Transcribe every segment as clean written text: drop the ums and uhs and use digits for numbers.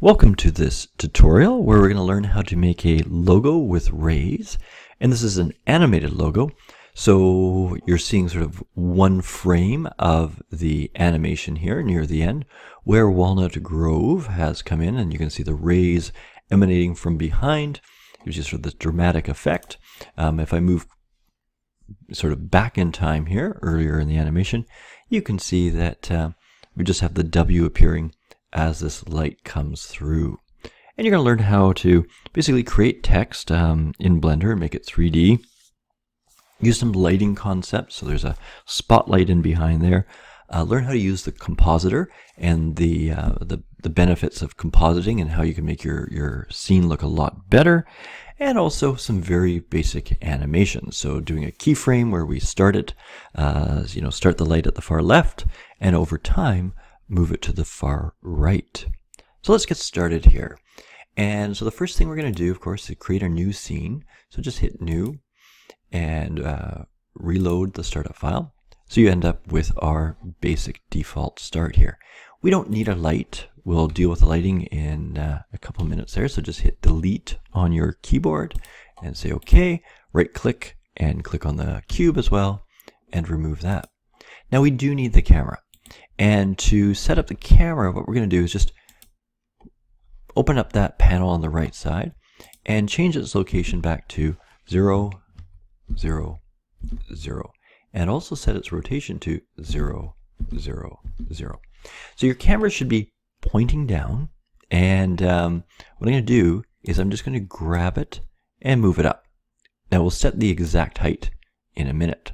Welcome to this tutorial where we're going to learn how to make a logo with rays. And this is an animated logo. So you're seeing sort of one frame of the animation here near the end where Walnut Grove has come in, and you can see the rays emanating from behind. Gives you sort of this dramatic effect. If I move sort of back in time here earlier in the animation, you can see that we just have the W appearing as this light comes through. And you're going to learn how to basically create text in Blender and make it 3D. Use some lighting concepts, so there's a spotlight in behind there. Learn how to use the compositor and the benefits of compositing and how you can make your scene look a lot better. And also some very basic animations. So doing a keyframe where we start it, start the light at the far left, and over time, move it to the far right. So let's get started here. And so the first thing we're going to do, of course, is create a new scene. So just hit new and reload the startup file. So you end up with our basic default start here. We don't need a light. We'll deal with the lighting in a couple minutes there. So just hit delete on your keyboard and say OK. Right click and click on the cube as well and remove that. Now we do need the camera. And to set up the camera, what we're going to do is just open up that panel on the right side and change its location back to 0, 0, 0. And also set its rotation to 0, 0, 0. So your camera should be pointing down. And what I'm going to do is I'm just going to grab it and move it up. Now we'll set the exact height in a minute.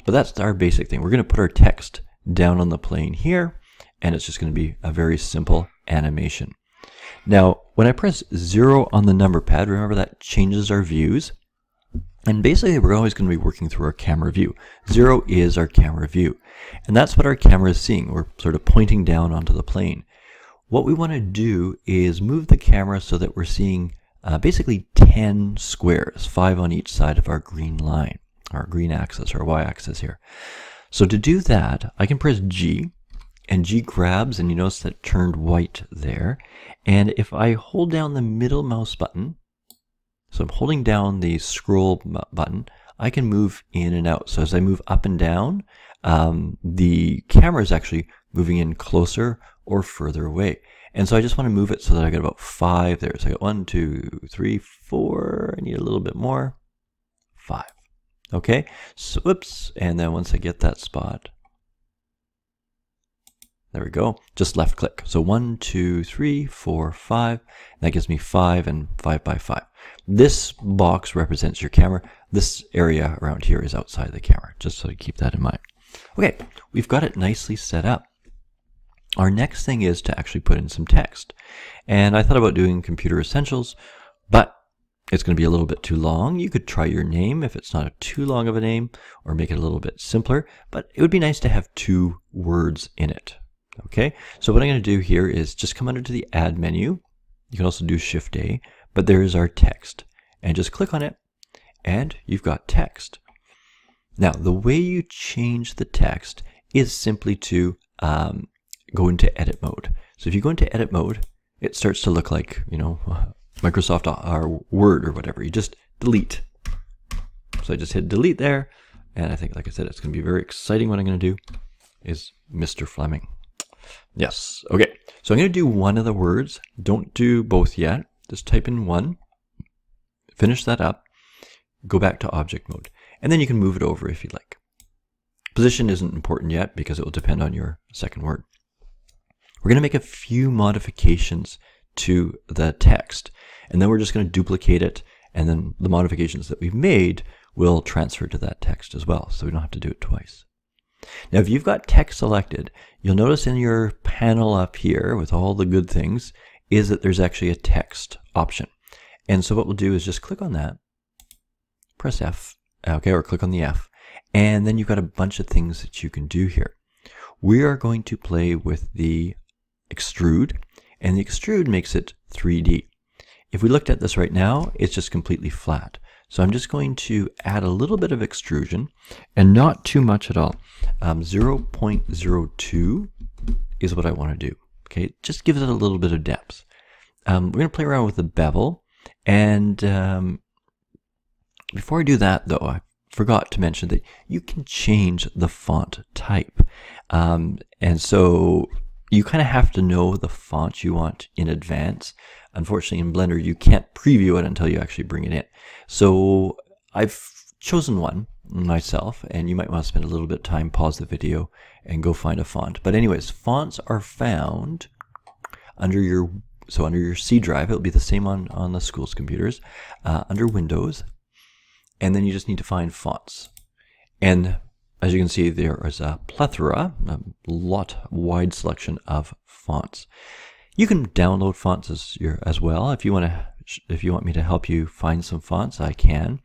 But that's our basic thing. We're going to put our text down on the plane here, and it's just going to be a very simple animation. Now, when I press 0 on the number pad, remember that changes our views. And basically, we're always going to be working through our camera view. 0 is our camera view. And that's what our camera is seeing. We're sort of pointing down onto the plane. What we want to do is move the camera so that we're seeing basically 10 squares, 5 on each side of our green line, our green axis, our y-axis here. So to do that, I can press G, and G grabs, and you notice that it turned white there. And if I hold down the middle mouse button, so I'm holding down the scroll button, I can move in and out. So as I move up and down, the camera is actually moving in closer or further away. And so I just want to move it so that I got about 5 there. So I got 1, 2, 3, 4. I need a little bit more. 5. Okay, so whoops, and then once I get that spot, there we go, just left click. So 1, 2, 3, 4, 5, that gives me 5 and 5 by 5. This box represents your camera. This area around here is outside the camera, just so you keep that in mind. Okay, we've got it nicely set up. Our next thing is to actually put in some text. And I thought about doing Computer Essentials, but it's going to be a little bit too long. You could try your name if it's not too long of a name, or make it a little bit simpler, but it would be nice to have 2 words in it. Okay, so what I'm going to do here is just come under to the Add menu. You can also do Shift A, but there is our text. And just click on it, and you've got text. Now, the way you change the text is simply to go into edit mode. So if you go into edit mode, it starts to look like, Microsoft or Word or whatever. You just delete. So I just hit delete there, and I think, like I said, it's going to be very exciting. What I'm going to do is Mr. Fleming. Yes. Okay. So I'm going to do one of the words. Don't do both yet. Just type in one. Finish that up. Go back to object mode. And then you can move it over if you'd like. Position isn't important yet because it will depend on your second word. We're going to make a few modifications to the text, and then we're just going to duplicate it, and then the modifications that we've made will transfer to that text as well, so we don't have to do it twice. Now, if you've got text selected, you'll notice in your panel up here with all the good things is that there's actually a text option. And so what we'll do is just click on that, press F, okay, or click on the F, and then you've got a bunch of things that you can do here. We are going to play with the extrude, and the extrude makes it 3D. If we looked at this right now, it's just completely flat. So I'm just going to add a little bit of extrusion, and not too much at all. 0.02 is what I want to do. Okay, just gives it a little bit of depth. we're going to play around with the bevel. And before I do that, though, I forgot to mention that you can change the font type. And so you kind of have to know the font you want in advance. Unfortunately, in Blender, you can't preview it until you actually bring it in. So I've chosen one myself, and you might want to spend a little bit of time, pause the video, and go find a font. But anyways, fonts are found under your C drive. It'll be the same on the school's computers, under Windows, and then you just need to find fonts. And as you can see, there is a plethora, a wide selection of fonts. You can download fonts as well. If you want me to help you find some fonts, I can.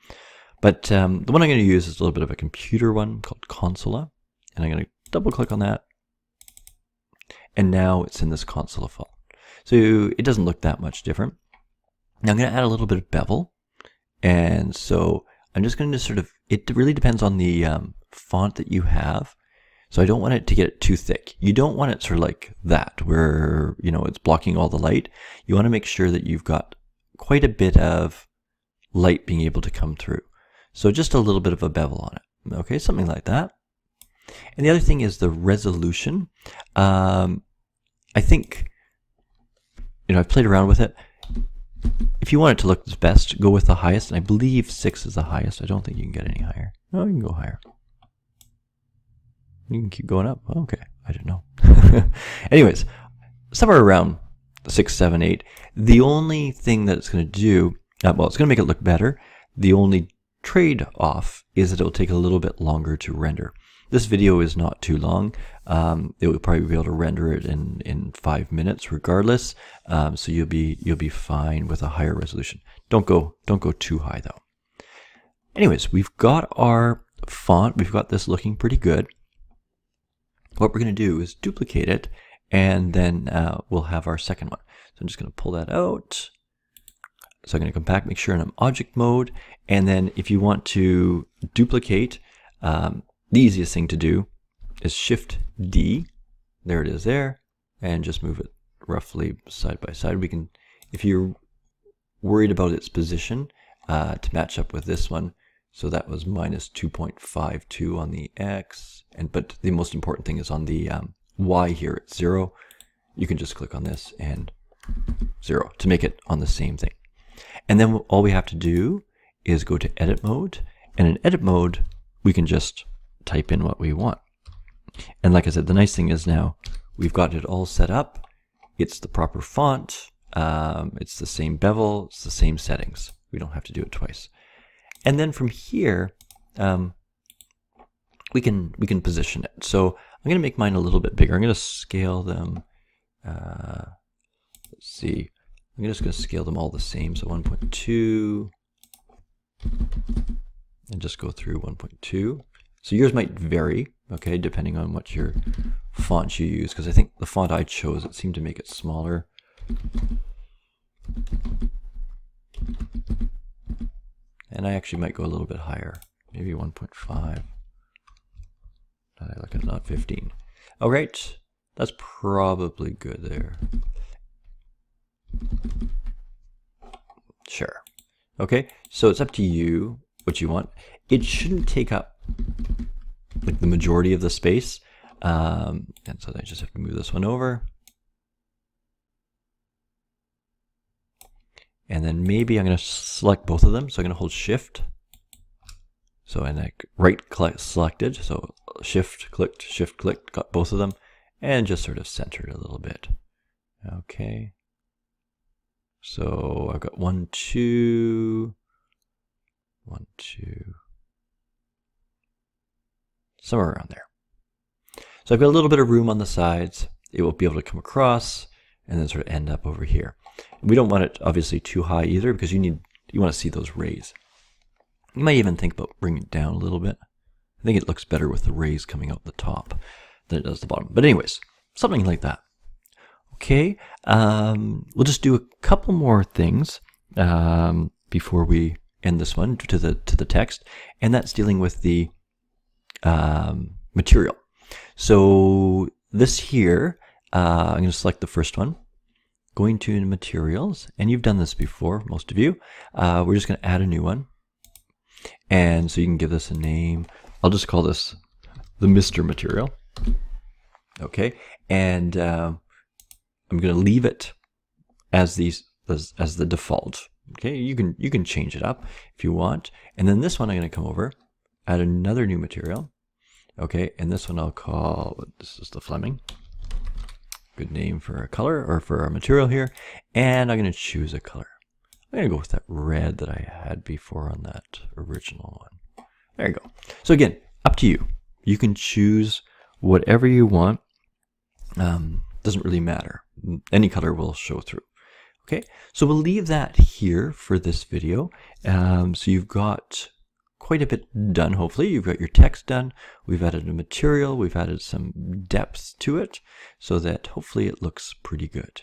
But the one I'm going to use is a little bit of a computer one called Consola, and I'm going to double click on that, and now it's in this Consola font. So it doesn't look that much different. Now I'm going to add a little bit of bevel, and so I'm just going to sort of, it really depends on the font that you have. So I don't want it to get too thick. You don't want it sort of like that, where, you know, it's blocking all the light. You want to make sure that you've got quite a bit of light being able to come through. So just a little bit of a bevel on it. Okay, something like that. And the other thing is the resolution. I think, you know, I've played around with it. If you want it to look the best, go with the highest. And I believe 6 is the highest. I don't think you can get any higher. No, you can go higher. You can keep going up. Okay, I didn't know. Anyways, somewhere around 6, 7, 8. The only thing that it's going to do, well, it's going to make it look better. The only trade-off is that it will take a little bit longer to render. This video is not too long. It will probably be able to render it in 5 minutes regardless. So you'll be fine with a higher resolution. Don't go too high though. Anyways, we've got our font. We've got this looking pretty good. What we're going to do is duplicate it, and then we'll have our second one. So I'm just going to pull that out. So I'm going to come back, make sure I'm in object mode, and then if you want to duplicate, the easiest thing to do is Shift D. There it is there, and just move it roughly side by side. We can, if you're worried about its position, to match up with this one. So that was minus 2.52 on the X, but the most important thing is on the Y here, it's 0. You can just click on this and 0 to make it on the same thing. And then all we have to do is go to edit mode, and in edit mode we can just type in what we want. And like I said, the nice thing is now we've got it all set up. It's the proper font, it's the same bevel, it's the same settings. We don't have to do it twice. And then from here, we can position it. So I'm going to make mine a little bit bigger. I'm going to scale them. Let's see. I'm just going to scale them all the same. So 1.2, and just go through 1.2. So yours might vary, okay, depending on what your font you use. Because I think the font I chose, it seemed to make it smaller. And I actually might go a little bit higher, maybe 1.5. I look at not 15. All right, that's probably good there. Sure. Okay, so it's up to you what you want. It shouldn't take up like the majority of the space, and so I just have to move this one over. And then maybe I'm going to select both of them. So I'm going to hold Shift. So and I right click selected. So Shift clicked, got both of them, and just sort of centered a little bit. Okay. So I've got 1, 2, 1, 2, somewhere around there. So I've got a little bit of room on the sides. It will be able to come across and then sort of end up over here. We don't want it obviously too high either, because you want to see those rays. You might even think about bringing it down a little bit. I think it looks better with the rays coming out the top than it does the bottom. But anyways, something like that. Okay, we'll just do a couple more things before we end this one to the text, and that's dealing with the material. So this here, I'm going to select the first one. going to materials, and you've done this before, most of you. We're just going to add a new one. And so you can give this a name. I'll just call this the Mr. material. Okay, and I'm going to leave it as the default. Okay, you can change it up if you want. And then this one I'm going to come over, add another new material. Okay, and this one I'll call, this is the Fleming. Good name for a color or for a material here. And I'm going to choose a color. I'm going to go with that red that I had before on that original one. There you go. So again, up to you. You can choose whatever you want. Doesn't really matter. Any color will show through. Okay, so we'll leave that here for this video. So you've got quite a bit done, hopefully. You've got your text done. We've added a material. We've added some depth to it so that hopefully it looks pretty good.